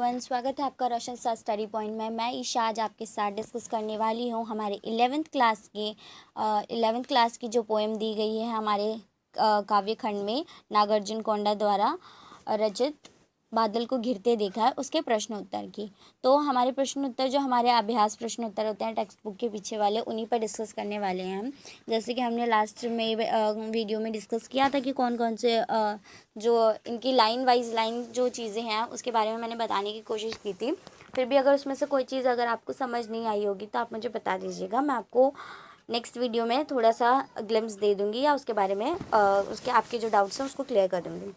Everyone, स्वागत है आपका रोशन स्टार स्टडी पॉइंट में। मैं ईशा आज आपके साथ डिस्कस करने वाली हूँ हमारे 11th क्लास की जो पोएम दी गई है हमारे काव्य खंड में नागार्जुन कोंडा द्वारा रचित बादल को घिरते देखा है, उसके प्रश्न उत्तर की। तो हमारे प्रश्न उत्तर जो हमारे अभ्यास प्रश्न उत्तर होते हैं टेक्स्ट बुक के पीछे वाले, उन्हीं पर डिस्कस करने वाले हैं हम। जैसे कि हमने लास्ट में वीडियो में डिस्कस किया था कि कौन कौन से जो इनकी लाइन वाइज लाइन जो चीज़ें हैं उसके बारे में मैंने बताने की कोशिश की थी। फिर भी अगर उसमें से कोई चीज़ अगर आपको समझ नहीं आई होगी तो आप मुझे बता दीजिएगा, मैं आपको नेक्स्ट वीडियो में थोड़ा सा ग्लिम्स दे दूँगी या उसके बारे में उसके आपके जो डाउट्स हैं उसको क्लियर कर दूँगी।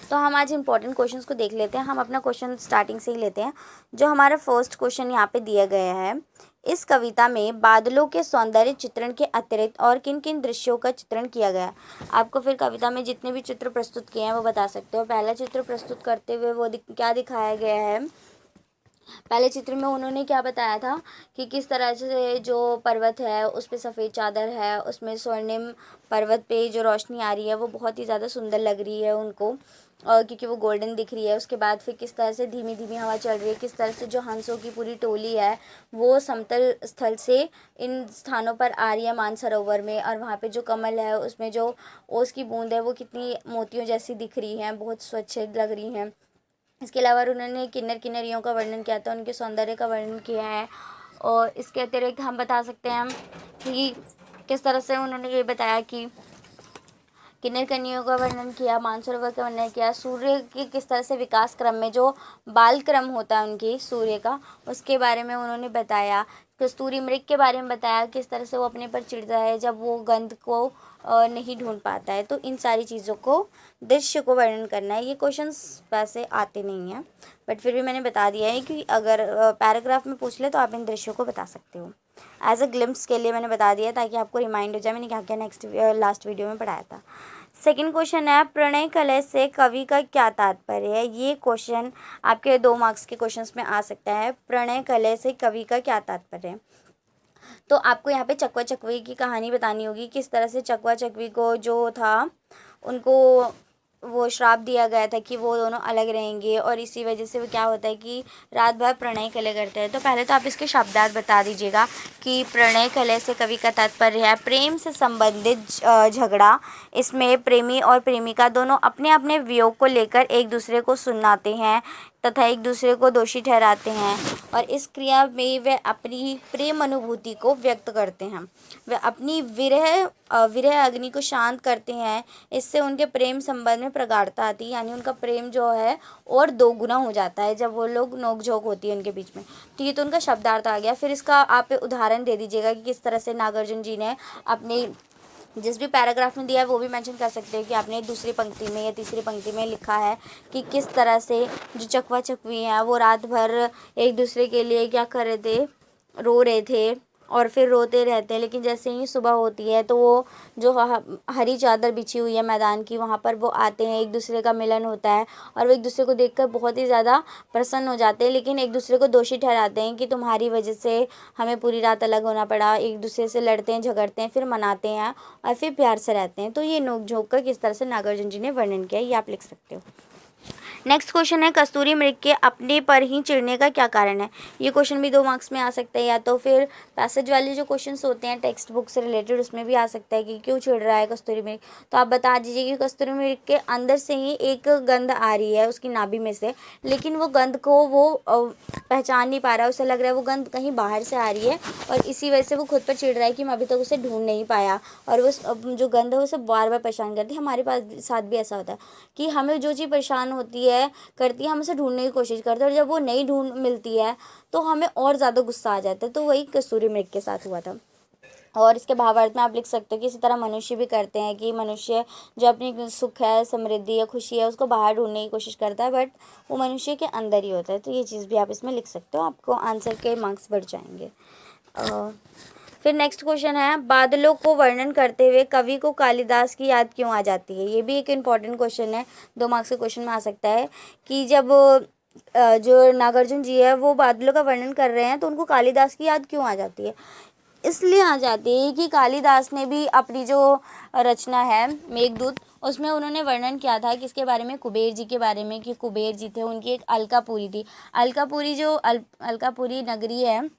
तो हम आज इंपॉर्टेंट क्वेश्चंस को देख लेते हैं। हम अपना क्वेश्चन स्टार्टिंग से ही लेते हैं। जो हमारा फर्स्ट क्वेश्चन यहाँ पे दिया गया है, इस कविता में बादलों के सौंदर्य चित्रण के अतिरिक्त और किन किन दृश्यों का चित्रण किया गया है। आपको फिर कविता में जितने भी चित्र प्रस्तुत किए हैं वो बता सकते हो। पहला चित्र प्रस्तुत करते हुए वो क्या दिखाया गया है। पहले चित्र में उन्होंने क्या बताया था कि किस तरह से जो पर्वत है उस पर सफ़ेद चादर है, उसमें स्वर्णिम पर्वत पे जो रोशनी आ रही है वो बहुत ही ज़्यादा सुंदर लग रही है उनको, क्योंकि वो गोल्डन दिख रही है। उसके बाद फिर किस तरह से धीमी धीमी हवा चल रही है, किस तरह से जो हंसों की पूरी टोली है वो समतल स्थल से इन स्थानों पर आ रही है मानसरोवर में, और वहाँ पे जो कमल है उसमें जो ओस की बूंद है वो कितनी मोतियों जैसी दिख रही हैं, बहुत स्वच्छ लग रही हैं। इसके अलावा उन्होंने किन्नर किन्नरियों का वर्णन किया था, उनके सौंदर्य का वर्णन किया है। और इसके अतिरिक्त हम बता सकते हैं कि किस तरह से उन्होंने ये बताया कि किन्नर कन्याओं का वर्णन किया, मानसरोवर का वर्णन किया, सूर्य की किस तरह से विकास क्रम में जो बाल क्रम होता है उनकी सूर्य का, उसके बारे में उन्होंने बताया। कस्तूरी मृग के बारे में बताया, किस तरह से वो अपने पर चिढ़ता है जब वो गंध को नहीं ढूंढ पाता है। तो इन सारी चीज़ों को दृश्य को वर्णन करना है। ये क्वेश्चंस वैसे आते नहीं हैं, बट फिर भी मैंने बता दिया है कि अगर पैराग्राफ में पूछ ले तो आप इन दृश्यों को बता सकते हो। एज अ ग्लिम्स के लिए मैंने बता दिया ताकि आपको रिमाइंड हो जाए मैंने क्या क्या लास्ट वीडियो में पढ़ाया था। सेकंड क्वेश्चन है, प्रणय कलह से कवि का क्या तात्पर्य है। ये क्वेश्चन आपके 2 मार्क्स के क्वेश्चंस में आ सकता है। प्रणय कलह से कवि का क्या तात्पर्य है। तो आपको यहाँ पे चकवा चकवी की कहानी बतानी होगी, किस तरह से चकवा चकवी को जो था उनको वो श्राप दिया गया था कि वो दोनों अलग रहेंगे, और इसी वजह से वो क्या होता है कि रात भर प्रणय कलह करते हैं। तो पहले तो आप इसके शब्दार्थ बता दीजिएगा कि प्रणय कलह से कवि का तात्पर्य है प्रेम से संबंधित झगड़ा। इसमें प्रेमी और प्रेमिका दोनों अपने अपने वियोग को लेकर एक दूसरे को सुनाते हैं तथा एक दूसरे को दोषी ठहराते हैं, और इस क्रिया में वे अपनी प्रेम अनुभूति को व्यक्त करते हैं। वे अपनी विरह अग्नि को शांत करते हैं। इससे उनके प्रेम संबंध में प्रगाढ़ता आती है, यानी उनका प्रेम जो है और दोगुना हो जाता है जब वो लोग नोक-झोंक होती है उनके बीच में। तो ये तो उनका शब्दार्थ आ गया। फिर इसका आप उदाहरण दे दीजिएगा कि किस तरह से नागार्जुन जी ने अपनी जिस भी पैराग्राफ में दिया है वो भी मेंशन कर सकते हैं कि आपने दूसरी पंक्ति में या तीसरी पंक्ति में लिखा है कि किस तरह से जो चकवा चकवी हैं वो रात भर एक दूसरे के लिए क्या कर रहे थे, रो रहे थे, और फिर रोते रहते हैं। लेकिन जैसे ही सुबह होती है तो वो जो हरी चादर बिछी हुई है मैदान की, वहाँ पर वो आते हैं, एक दूसरे का मिलन होता है और वो एक दूसरे को देखकर बहुत ही ज़्यादा प्रसन्न हो जाते हैं, लेकिन एक दूसरे को दोषी ठहराते हैं कि तुम्हारी वजह से हमें पूरी रात अलग होना पड़ा। एक दूसरे से लड़ते हैं, झगड़ते हैं, फिर मनाते हैं और फिर प्यार से रहते हैं। तो ये नोक झोंक का किस तरह से नागार्जुन जी ने वर्णन किया है, ये आप लिख सकते हो। नेक्स्ट क्वेश्चन है, कस्तूरी मृग के अपने पर ही चिढ़ने का क्या कारण है। ये क्वेश्चन भी 2 मार्क्स में आ सकता है, या तो फिर पैसेज वाले जो क्वेश्चंस होते हैं टेक्स्ट बुक से रिलेटेड उसमें भी आ सकता है कि क्यों चिढ़ रहा है कस्तूरी मृग। तो आप बता दीजिए कि कस्तूरी मृग के अंदर से ही एक गंध आ रही है उसकी नाभि में से, लेकिन वो गंध को वो पहचान नहीं पा रहा है, उसे लग रहा है वो गंध कहीं बाहर से आ रही है, और इसी वजह से वो खुद पर चिढ़ रहा है कि मैं अभी तक उसे ढूंढ नहीं पाया, और वो जो गंध है उसे बार बार परेशान करती है। हमारे पास साथ भी ऐसा होता है कि हमें जो चीज़ परेशान होती है करती है, हम उसे ढूंढने की कोशिश करते हैं, और जब वो नहीं ढूंढ मिलती है तो हमें और ज़्यादा गुस्सा आ जाता है। तो वही कस्तूरी मृग के साथ हुआ था। और इसके भावार्थ में आप लिख सकते हो कि इसी तरह मनुष्य भी करते हैं कि मनुष्य जो अपनी सुख है, समृद्धि या खुशी है उसको बाहर ढूंढने की कोशिश करता है, बट वो मनुष्य के अंदर ही होता है। तो ये चीज़ भी आप इसमें लिख सकते हो, आपको आंसर के मार्क्स बढ़ जाएंगे। फिर नेक्स्ट क्वेश्चन है, बादलों को वर्णन करते हुए कवि को कालिदास की याद क्यों आ जाती है। ये भी एक इम्पॉर्टेंट क्वेश्चन है, 2 मार्क्स के क्वेश्चन में आ सकता है कि जब जो नागार्जुन जी है वो बादलों का वर्णन कर रहे हैं तो उनको कालिदास की याद क्यों आ जाती है। इसलिए आ जाती है कि कालिदास ने भी अपनी जो रचना है मेघदूत, उसमें उन्होंने वर्णन किया था किसके बारे में, कुबेर जी के बारे में, कि कुबेर जी थे, उनकी एक अलकापुरी थी। अलकापुरी जो अलकापुरी नगरी है,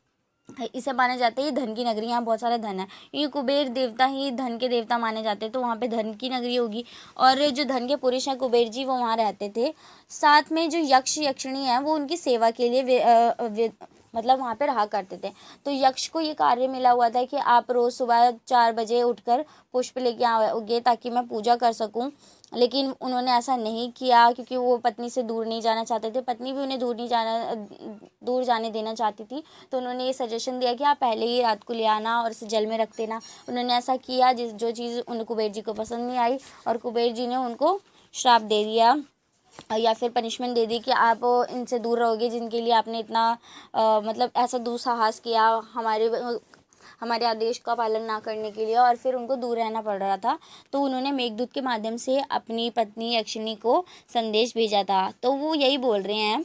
इसे माना जाता है ये धन की नगरी, यहाँ बहुत सारा धन है, ये कुबेर देवता ही धन के देवता माने जाते हैं, तो वहाँ पे धन की नगरी होगी। और जो धन के पुरुष हैं कुबेर जी, वो वहाँ रहते थे। साथ में जो यक्ष यक्षिणी है वो उनकी सेवा के लिए मतलब वहाँ पे रहा करते थे। तो यक्ष को ये कार्य मिला हुआ था कि आप रोज़ सुबह 4 बजे उठकर पुष्प लेके आओगे ताकि मैं पूजा कर सकूं। लेकिन उन्होंने ऐसा नहीं किया क्योंकि वो पत्नी से दूर नहीं जाना चाहते थे, पत्नी भी उन्हें दूर जाने देना चाहती थी। तो उन्होंने ये सजेशन दिया कि आप पहले ही रात को ले आना और इसे जल में रख देना। उन्होंने ऐसा किया, जो चीज़ उन कुबेर जी को पसंद नहीं आई, और कुबेर जी ने उनको श्राप दे दिया या फिर पनिशमेंट दे दी कि आप इनसे दूर रहोगे जिनके लिए आपने इतना मतलब ऐसा दुस्साहस किया हमारे आदेश का पालन ना करने के लिए, और फिर उनको दूर रहना पड़ रहा था। तो उन्होंने मेघदूत के माध्यम से अपनी पत्नी यक्षिणी को संदेश भेजा था। तो वो यही बोल रहे हैं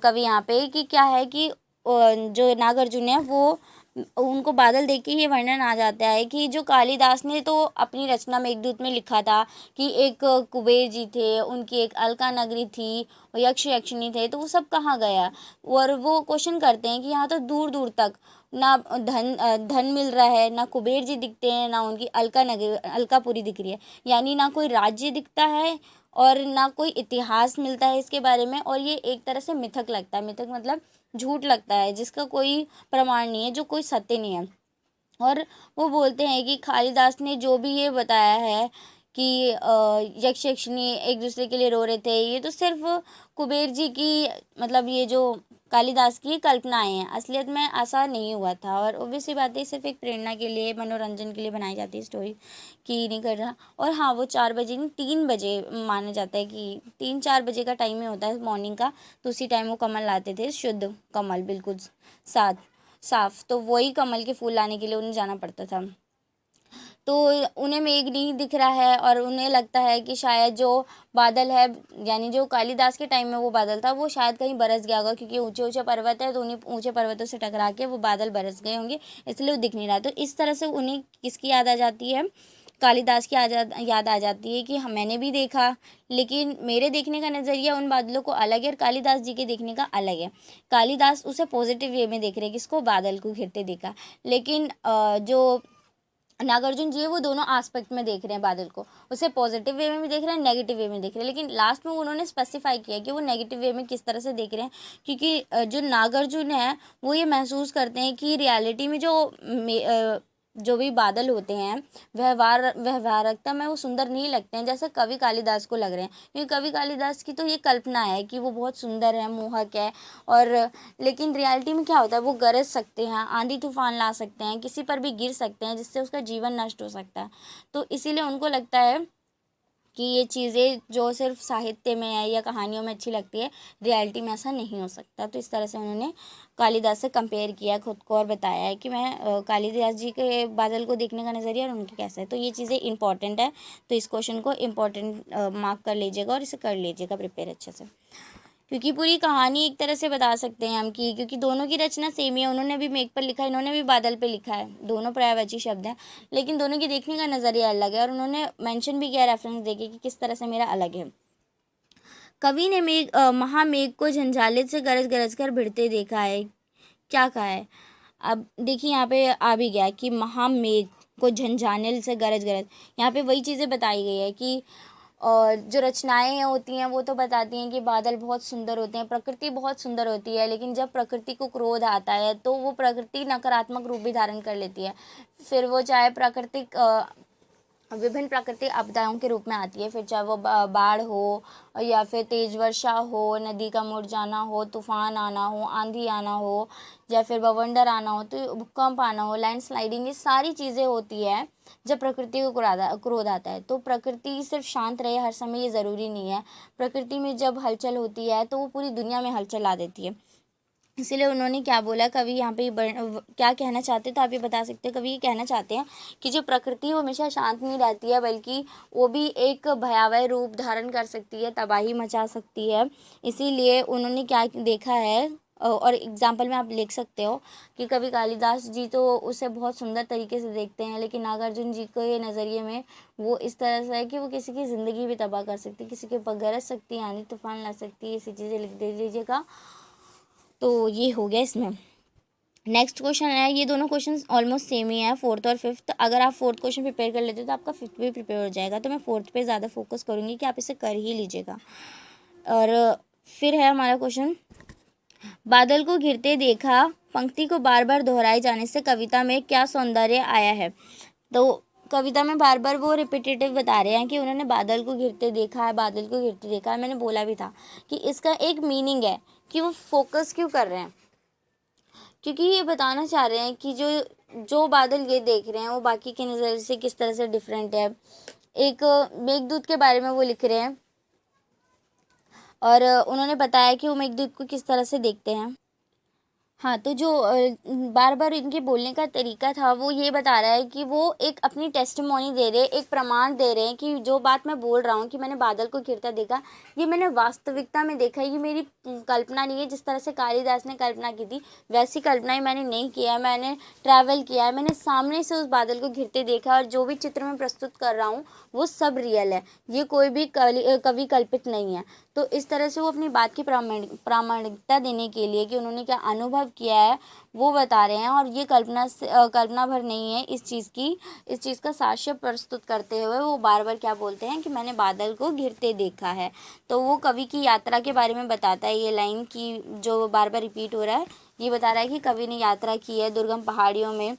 कवि यहाँ पे कि क्या है कि जो नागार्जुन है वो, उनको बादल देख के ये वर्णन आ जाता है कि जो कालिदास ने तो अपनी रचना मेघदूत में लिखा था कि एक कुबेर जी थे, उनकी एक अलका नगरी थी, यक्ष यक्षिणी थे, तो वो सब कहाँ गया। और वो क्वेश्चन करते हैं कि यहाँ तो दूर दूर तक ना धन मिल रहा है, ना कुबेर जी दिखते हैं, ना उनकी अलकापुरी दिख रही है, यानी ना कोई राज्य दिखता है और ना कोई इतिहास मिलता है इसके बारे में। और ये एक तरह से मिथक लगता है, मिथक मतलब झूठ लगता है जिसका कोई प्रमाण नहीं है, जो कोई सत्य नहीं है। और वो बोलते हैं कि कालिदास ने जो भी ये बताया है कि यक्ष यक्षिणी एक दूसरे के लिए रो रहे थे, ये तो सिर्फ कुबेर जी की मतलब ये जो कालिदास की कल्पनाएं हैं, असलियत में ऐसा नहीं हुआ था। और ऑब्वियसली बात है, सिर्फ एक प्रेरणा के लिए, मनोरंजन के लिए बनाई जाती है स्टोरी, कि नहीं कर रहा। और हाँ, वो 4 बजे नहीं 3 बजे माना जाता है कि 3-4 बजे का टाइम में होता है मॉर्निंग का, तो उसी टाइम वो कमल लाते थे, शुद्ध कमल, बिल्कुल साफ। तो वही कमल के फूल लाने के लिए उन्हें जाना पड़ता था। तो उन्हें मेघ नहीं दिख रहा है और उन्हें लगता है कि शायद जो बादल है, यानी जो कालिदास के टाइम में वो बादल था, वो शायद कहीं बरस गया होगा, क्योंकि ऊंचे ऊंचे पर्वत है, तो उन्हीं ऊंचे पर्वतों से टकरा के वो बादल बरस गए होंगे, इसलिए वो दिख नहीं रहा। तो इस तरह से उन्हें किसकी याद आ जाती है, कालिदास की याद आ जाती है कि मैंने भी देखा, लेकिन मेरे देखने का नज़रिया उन बादलों को अलग है और कालिदास जी के देखने का अलग है। कालिदास उसे पॉजिटिव वे में देख रहे हैं, किसको, बादल को घिरते देखा। लेकिन जो नागार्जुन जी है वो दोनों आस्पेक्ट में देख रहे हैं बादल को, उसे पॉजिटिव वे में भी देख रहे हैं, नेगेटिव वे में देख रहे हैं। लेकिन लास्ट में उन्होंने स्पेसिफाई किया कि वो नेगेटिव वे में किस तरह से देख रहे हैं, क्योंकि जो नागार्जुन है वो ये महसूस करते हैं कि रियलिटी में जो भी बादल होते हैं व्यवहारिकता में वो सुंदर नहीं लगते हैं जैसे कवि कालिदास को लग रहे हैं, क्योंकि कवि कालिदास की तो ये कल्पना है कि वो बहुत सुंदर है, मोहक है। और लेकिन रियलिटी में क्या होता है, वो गरज सकते हैं, आंधी तूफान ला सकते हैं, किसी पर भी गिर सकते हैं, जिससे उसका जीवन नष्ट हो सकता है। तो इसीलिए उनको लगता है कि ये चीज़ें जो सिर्फ साहित्य में है या कहानियों में अच्छी लगती है, रियलिटी में ऐसा नहीं हो सकता। तो इस तरह से उन्होंने कालिदास से कंपेयर किया खुद को और बताया है कि मैं कालिदास जी के बादल को देखने का नज़रिया और उनके कैसा है। तो ये चीज़ें इंपॉर्टेंट है, तो इस क्वेश्चन को इम्पोर्टेंट मार्क कर लीजिएगा और इसे कर लीजिएगा प्रिपेयर अच्छे से, क्योंकि पूरी कहानी एक तरह से बता सकते हैं हम कि क्योंकि दोनों की रचना सेम ही है, उन्होंने भी मेघ पर लिखा है, इन्होंने भी बादल पे लिखा है, दोनों पर्यायवाची शब्द हैं, लेकिन दोनों की देखने का नज़रिया अलग है। और उन्होंने मेंशन भी किया रेफरेंस देके कि किस तरह से मेरा अलग है। कवि ने महामेघ को झंझाले से गरज गरज कर भिड़ते देखा है, क्या कहा है। अब देखिए यहाँ पे आ भी गया कि महामेघ को झंझाने से गरज गरज, यहाँ पे वही चीज़ें बताई गई है कि और जो रचनाएं होती हैं वो तो बताती हैं कि बादल बहुत सुंदर होते हैं, प्रकृति बहुत सुंदर होती है, लेकिन जब प्रकृति को क्रोध आता है तो वो प्रकृति नकारात्मक रूप भी धारण कर लेती है। फिर वो चाहे प्राकृतिक विभिन्न प्राकृतिक आपदाओं के रूप में आती है, फिर चाहे वो बाढ़ हो या फिर तेज वर्षा हो, नदी का मुड़ जाना हो, तूफान आना हो, आंधी आना हो, या फिर बवंडर आना हो, तो भूकंप आना हो, लैंडस्लाइडिंग, ये सारी चीज़ें होती है जब प्रकृति को क्रोध आता है। तो प्रकृति सिर्फ शांत रहे हर समय ये ज़रूरी नहीं है, प्रकृति में जब हलचल होती है तो वो पूरी दुनिया में हलचल ला देती है। इसीलिए उन्होंने क्या बोला, कवि यहाँ पे क्या कहना चाहते तो आप ये बता सकते हो। कवि ये कहना चाहते हैं कि जो प्रकृति वो हमेशा शांत नहीं रहती है, बल्कि वो भी एक भयावह रूप धारण कर सकती है, तबाही मचा सकती है। इसीलिए उन्होंने क्या देखा है और एग्जाम्पल में आप लिख सकते हो कि कवि कालिदास जी तो उसे बहुत सुंदर तरीके से देखते हैं, लेकिन नागार्जुन जी के नज़रिए में वो इस तरह से है कि वो किसी की ज़िंदगी भी तबाह कर सकती है, किसी के ऊपर गरज सकती है, आंधी तूफान ला सकती है, ऐसी चीज़ें लिख दे दीजिएगा। तो ये हो गया इसमें। नेक्स्ट क्वेश्चन है, ये दोनों क्वेश्चन ऑलमोस्ट सेम ही है, फोर्थ और फिफ्थ। अगर आप फोर्थ क्वेश्चन प्रिपेयर कर लेते हो तो आपका फिफ्थ भी प्रिपेयर हो जाएगा, तो मैं फोर्थ पे ज़्यादा फोकस करूँगी कि आप इसे कर ही लीजिएगा। और फिर है हमारा क्वेश्चन, बादल को घिरते देखा पंक्ति को बार बार दोहराए जाने से कविता में क्या सौंदर्य आया है। तो कविता में बार बार वो रिपीटेटिव बता रहे हैं कि उन्होंने बादल को घिरते देखा है, बादल को घिरते देखा है। मैंने बोला भी था कि इसका एक मीनिंग है कि वो फोकस क्यों कर रहे हैं, क्योंकि ये बताना चाह रहे हैं कि जो जो बादल ये देख रहे हैं वो बाकी के नज़र से किस तरह से डिफरेंट है। एक मेघदूत के बारे में वो लिख रहे हैं और उन्होंने बताया कि वो मेघदूत को किस तरह से देखते हैं। हाँ, तो जो बार बार इनके बोलने का तरीका था वो ये बता रहा है कि वो एक अपनी टेस्टिमोनी दे रहे हैं, एक प्रमाण दे रहे हैं कि जो बात मैं बोल रहा हूँ कि मैंने बादल को घिरता देखा, ये मैंने वास्तविकता में देखा है, ये मेरी कल्पना नहीं है। जिस तरह से कालिदास ने कल्पना की थी वैसी कल्पना ही मैंने नहीं किया है, मैंने ट्रैवल किया है, मैंने सामने से उस बादल को घिरते देखा है, और जो भी चित्र मैं प्रस्तुत कर रहा हूँ वो सब रियल है, ये कोई भी कवि कल्पित नहीं है। तो इस तरह से वो अपनी बात की प्रामाणिकता देने के लिए कि उन्होंने क्या अनुभव किया है वो बता रहे हैं, और ये कल्पना भर नहीं है इस चीज़ का साक्ष्य प्रस्तुत करते हुए वो बार बार क्या बोलते हैं कि मैंने बादल को घिरते देखा है। तो वो कवि की यात्रा के बारे में बताता है, ये लाइन की जो बार बार रिपीट हो रहा है ये बता रहा है कि कवि ने यात्रा की है दुर्गम पहाड़ियों में,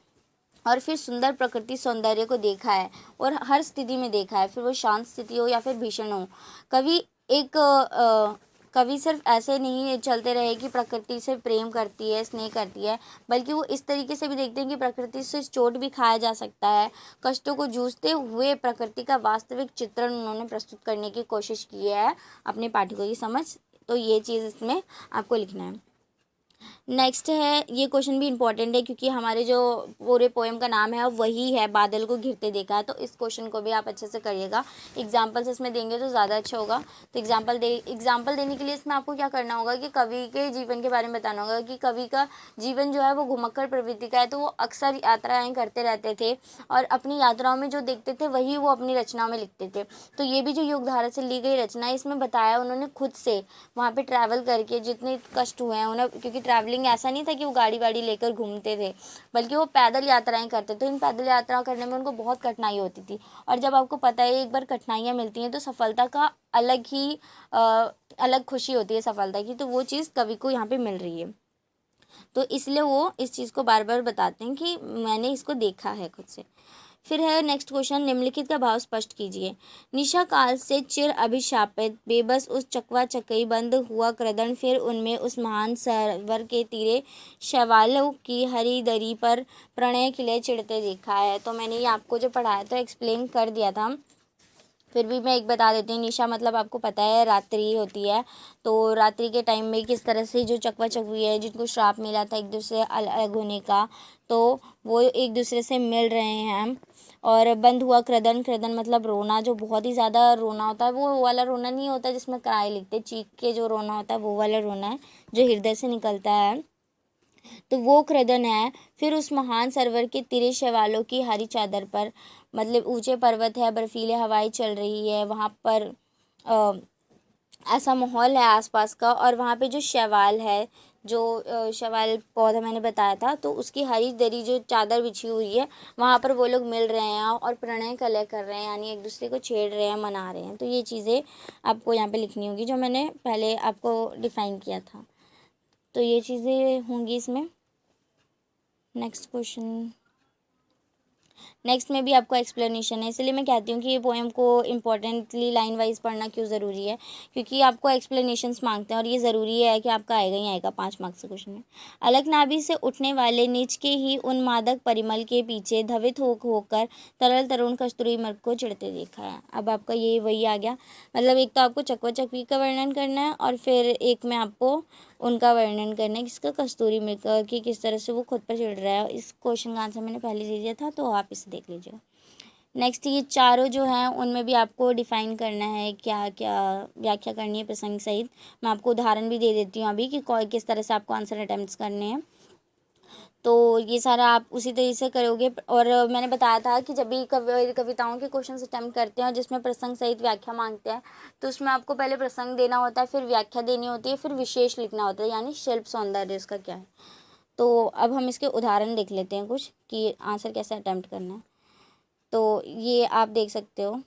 और फिर सुंदर प्रकृति सौंदर्य को देखा है और हर स्थिति में देखा है, फिर वो शांत स्थिति हो या फिर भीषण हो। कवि एक कवि सिर्फ ऐसे नहीं चलते रहे कि प्रकृति से प्रेम करती है, स्नेह करती है, बल्कि वो इस तरीके से भी देखते हैं कि प्रकृति से चोट भी खाया जा सकता है। कष्टों को जूझते हुए प्रकृति का वास्तविक चित्रण उन्होंने प्रस्तुत करने की कोशिश की है अपने पाठकों की समझ। तो ये चीज़ इसमें आपको लिखना है। नेक्स्ट है, ये क्वेश्चन भी इम्पॉर्टेंट है क्योंकि हमारे जो पूरे पोएम का नाम है वही है बादल को घिरते देखा है, तो इस क्वेश्चन को भी आप अच्छे से करिएगा। एग्जाम्पल्स इसमें देंगे तो ज़्यादा अच्छा होगा। तो एग्जाम्पल देने के लिए इसमें आपको क्या करना होगा कि कवि के जीवन के बारे में बताना होगा कि कवि का जीवन जो है वो घुमक्कड़ प्रवृत्ति का है, तो वो अक्सर यात्राएँ करते रहते थे और अपनी यात्राओं में जो देखते थे वही वो अपनी रचनाओं में लिखते थे। तो ये भी जो युगधारा से ली गई रचना है इसमें बताया उन्होंने खुद से वहाँ पे ट्रैवल करके जितने कष्ट हुए हैं उन्हें, क्योंकि ट्रैवलिंग ऐसा नहीं था कि वो गाड़ी वाड़ी लेकर घूमते थे, बल्कि वो पैदल यात्राएं करते थे। तो इन पैदल यात्रा करने में उनको बहुत कठिनाई होती थी, और जब आपको पता है एक बार कठिनाइयाँ मिलती हैं तो सफलता का अलग ही अलग खुशी होती है सफलता की, तो वो चीज़ कवि को यहाँ पे मिल रही है। तो इसलिए वो इस चीज़ को बार बार बताते हैं कि मैंने इसको देखा है खुद से। फिर है नेक्स्ट क्वेश्चन, निम्नलिखित का भाव स्पष्ट कीजिए। निशा काल से चिर अभिशापित बेबस उस चकवा चकई बंद हुआ क्रदन, फिर उनमें उस महान सरोवर के तीरे शैवालों की हरी दरी पर प्रणय खिले चिढ़ते देखा है। तो मैंने ये आपको जो पढ़ाया था एक्सप्लेन कर दिया था, फिर भी मैं एक बता देती हूँ। निशा मतलब आपको पता है रात्रि होती है, तो रात्रि के टाइम में किस तरह से जो चकवा चकवी है जिनको श्राप मिला था एक दूसरे से अलग होने का, तो वो एक दूसरे से मिल रहे हैं। और बंद हुआ क्रदन, क्रदन मतलब रोना, जो बहुत ही ज़्यादा रोना होता है, वो वाला रोना नहीं होता जिसमें क्राई लिखते, चीख के जो रोना होता है वो वाला रोना है जो हृदय से निकलता है, तो वो क्रदन है। फिर उस महान सरोवर के तिरे शैवालों की हरी चादर पर, मतलब ऊंचे पर्वत है, बर्फीले हवाएं चल रही है वहाँ पर, ऐसा माहौल है आसपास का, और वहाँ पे जो शैवाल है, जो शैवाल पौधा मैंने बताया था, तो उसकी हरी दरी जो चादर बिछी हुई है वहाँ पर वो लोग मिल रहे हैं और प्रणय कलह कर रहे हैं, यानी एक दूसरे को छेड़ रहे हैं, मना रहे हैं। तो ये चीज़ें आपको यहाँ पे लिखनी होगी जो मैंने पहले आपको डिफ़ाइन किया था, तो ये चीज़ें होंगी इसमें। नेक्स्ट क्वेश्चन, नेक्स्ट में भी आपको एक्सप्लेनेशन है, इसलिए मैं कहती हूँ कि ये पोएम को इम्पोर्टेंटली लाइन वाइज पढ़ना क्यों ज़रूरी है, क्योंकि आपको एक्सप्लेनेशंस मांगते हैं और ये ज़रूरी है कि आपका आएगा ही आएगा 5 मार्क्स के क्वेश्चन में। अलग नाभि से उठने वाले नीच के ही उन मादक परिमल के पीछे धवित होकर तरल तरुण कस्तूरी मृग को चिढ़ते देखा है। अब आपका ये वही आ गया, मतलब एक तो आपको चकवा चकवी का वर्णन करना है और फिर एक में आपको उनका वर्णन करना है किसका, कस्तूरी मृग का, कि किस तरह से वो खुद पर चिढ़ रहा है। इस क्वेश्चन का आंसर मैंने पहले दे दिया था, तो आप इसे देख लीजिएगा। नेक्स्ट ये चारों जो हैं उनमें भी आपको डिफ़ाइन करना है, क्या क्या व्याख्या करनी है प्रसंग सहित। मैं आपको उदाहरण भी दे देती हूँ अभी कि किस तरह से आपको आंसर अटेम्प्ट्स करने हैं। तो ये सारा आप उसी तरीके से करोगे। और मैंने बताया था कि जब भी कविताओं के क्वेश्चन अटेम्प्ट करते हैं और जिसमें प्रसंग सहित व्याख्या मांगते हैं, तो उसमें आपको पहले प्रसंग देना होता है, फिर व्याख्या देनी होती है, फिर विशेष लिखना होता है, यानी शिल्प सौंदर्य इसका क्या है। तो अब हम इसके उदाहरण देख लेते हैं कुछ कि आंसर कैसे अटेम्प्ट करना है। तो ये आप देख सकते हो।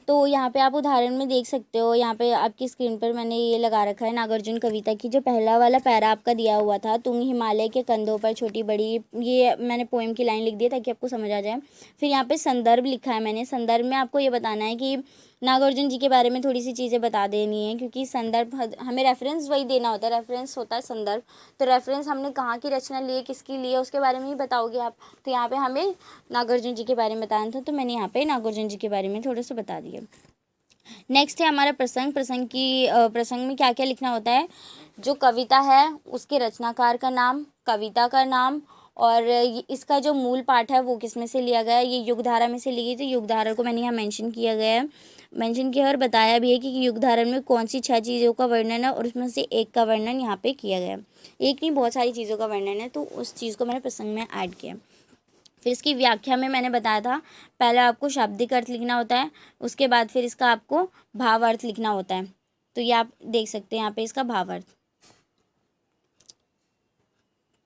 तो यहाँ पे आप उदाहरण में देख सकते हो, यहाँ पे आपकी स्क्रीन पर मैंने ये लगा रखा है नागार्जुन कविता की जो पहला वाला पैरा आपका दिया हुआ था, तुम हिमालय के कंधों पर छोटी बड़ी, ये मैंने पोएम की लाइन लिख दी है ताकि आपको समझ आ जाए। फिर यहाँ पे संदर्भ लिखा है मैंने। संदर्भ में आपको ये बताना है कि नागार्जुन जी के बारे में थोड़ी सी चीज़ें बता देनी है, क्योंकि संदर्भ हमें रेफरेंस वही देना होता है, रेफरेंस होता है संदर्भ। तो रेफरेंस हमने कहाँ की रचना ली है, किसकी ली है, उसके बारे में ही बताओगे आप। तो यहाँ पे हमें नागार्जुन जी के बारे में बताना था, तो मैंने यहाँ पे नागार्जुन जी के बारे में थोड़ा सा बता दिया। नेक्स्ट है हमारा प्रसंग। प्रसंग में क्या क्या लिखना होता है, जो कविता है उसके रचनाकार का नाम, कविता का नाम, और इसका जो मूल पाठ है वो किस में से लिया गया है। ये युगधारा में से ली गई, तो युगधारा को मैंने यहाँ मेंशन किया गया है, मेंशन किया और बताया भी है कि युगधारा में कौन सी 6 चीज़ों का वर्णन है, और उसमें से एक का वर्णन यहाँ पे किया गया है। एक नहीं, बहुत सारी चीज़ों का वर्णन है, तो उस चीज़ को मैंने प्रसंग में ऐड किया। फिर इसकी व्याख्या में मैंने बताया था, पहले आपको शाब्दिक अर्थ लिखना होता है, उसके बाद फिर इसका आपको भावार्थ लिखना होता है। तो ये आप देख सकते हैं यहाँ पे इसका भावार्थ।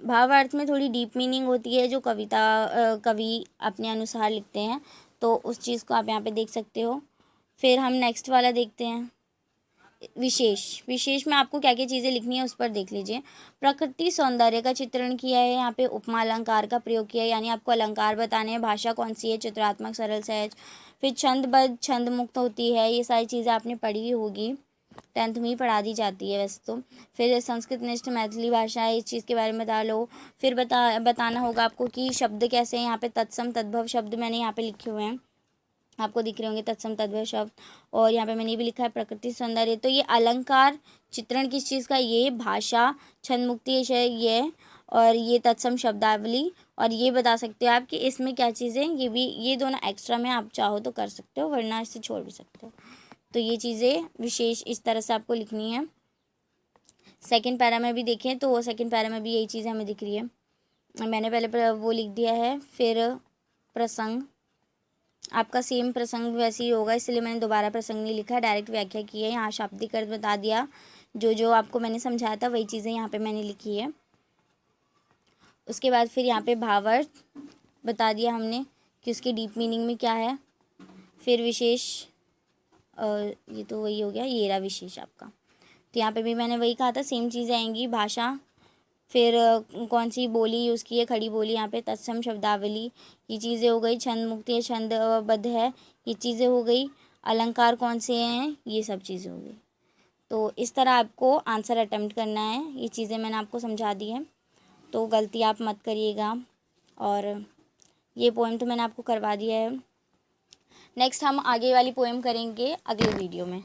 भावार्थ में थोड़ी डीप मीनिंग होती है जो कवि अपने अनुसार लिखते हैं, तो उस चीज़ को आप यहाँ पे देख सकते हो। फिर हम नेक्स्ट वाला देखते हैं, विशेष में आपको क्या क्या चीज़ें लिखनी है उस पर देख लीजिए। प्रकृति सौंदर्य का चित्रण किया है, यहाँ पे उपमा अलंकार का प्रयोग किया है, यानी आपको अलंकार बताने हैं। भाषा कौन सी है, चित्रात्मक, सरल, सहज। फिर छंदबद्ध, छंद मुक्त होती है, ये सारी चीज़ें आपने पढ़ी होगी, 10th में ही पढ़ा दी जाती है वैसे तो। फिर संस्कृत निष्ठ मैथिली भाषा है, इस चीज़ के बारे में बता लो। फिर बताना होगा आपको कि शब्द कैसे हैं, यहाँ पे तत्सम तद्भव शब्द मैंने यहाँ पे लिखे हुए हैं, आपको दिख रहे होंगे तत्सम तद्भव शब्द। और यहाँ पे मैंने ये भी लिखा है प्रकृति सौंदर्य। तो ये अलंकार चित्रण किस चीज़ का, ये भाषा, छंद मुक्ति ये, और ये तत्सम शब्दावली। और ये बता सकते हो आप कि इसमें क्या चीज़ें, ये भी, ये दोनों एक्स्ट्रा में आप चाहो तो कर सकते हो, वरना इसे छोड़ भी सकते हो। तो ये चीज़ें विशेष इस तरह से आपको लिखनी है। सेकेंड पैरा में भी देखें तो सेकेंड पैरा में भी यही चीज़ें हमें दिख रही है, मैंने पहले वो लिख दिया है। फिर प्रसंग, आपका सेम प्रसंग वैसे ही होगा, इसलिए मैंने दोबारा प्रसंग नहीं लिखा, डायरेक्ट व्याख्या की है। यहाँ शाब्दिक अर्थ बता दिया, जो आपको मैंने समझाया था वही चीज़ें यहाँ पे मैंने लिखी है। उसके बाद फिर यहाँ पे भावार्थ बता दिया हमने कि उसकी डीप मीनिंग में क्या है। फिर विशेष, ये तो वही हो गया, ये रहा विशेष आपका। तो यहाँ पे भी मैंने वही कहा था, सेम चीज़ें आएंगी। भाषा, फिर कौन सी बोली यूज़ की है, खड़ी बोली, यहाँ पे तत्सम शब्दावली, ये चीज़ें हो गई। छंद मुक्ति है, छंदबद्ध है, ये चीज़ें हो गई। अलंकार कौन से हैं, ये सब चीज़ें हो गई। तो इस तरह आपको आंसर अटेम्प्ट करना है, ये चीज़ें मैंने आपको समझा दी है, तो गलती आप मत करिएगा। और ये पोएम तो मैंने आपको करवा दिया है। नेक्स्ट हम आगे वाली पोएम करेंगे अगले वीडियो में।